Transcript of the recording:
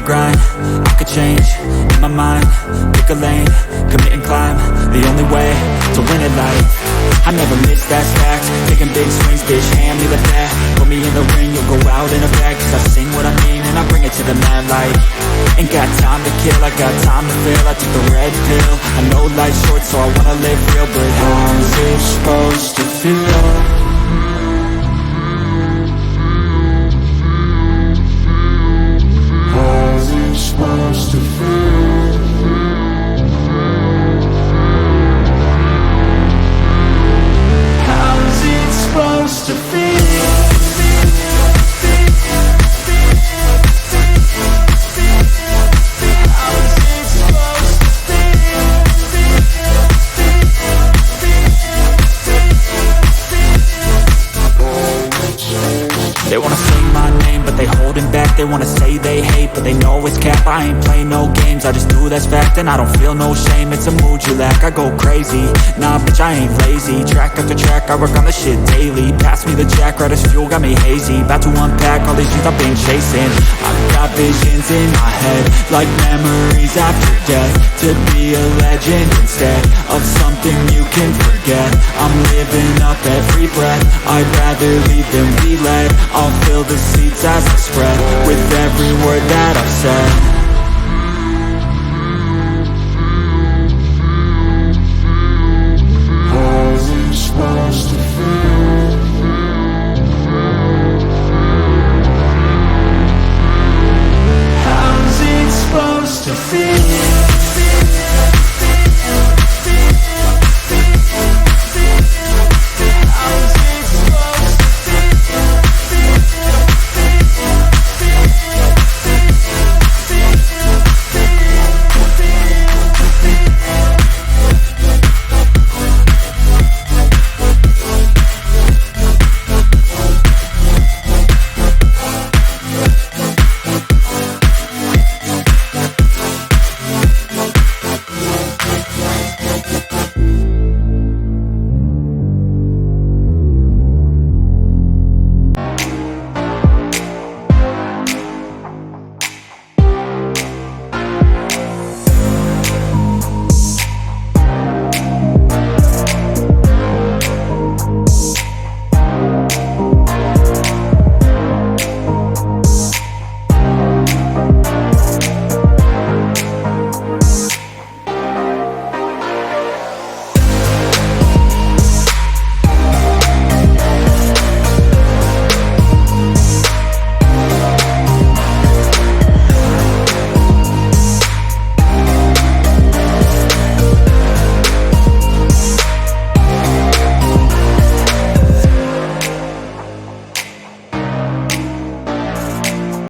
grind. I could change, in my mind, pick a lane, commit and climb. The only way to win at life. I never miss, that's fact. Taking big swings, bitch, hand me the bat. Put me in the ring, you'll go out in a bag. Cause I sing what I mean and I bring it to the mad light. Ain't got time to kill, I got time to feel. I took the red pill, I know life's short so I wanna live real. But how's it supposed to feel? How's it supposed to feel? How's it supposed to feel? They wanna say my name, but they holding back. They wanna say they hate, but they know it's cap. I ain't play no games, I just do that's fact. And I don't feel no shame, it's a mood you lack. I go crazy, nah bitch I ain't lazy. Track after track, I work on the shit daily. Pass me the jack, right as fuel, got me hazy. About to unpack all these dreams I've been chasing. I've got visions in my head, like memories after death. To be a legend instead of something you can forget. I'm living up every breath, I'd rather lead than be led. I'll fill the seats as I spread with every word that I've said.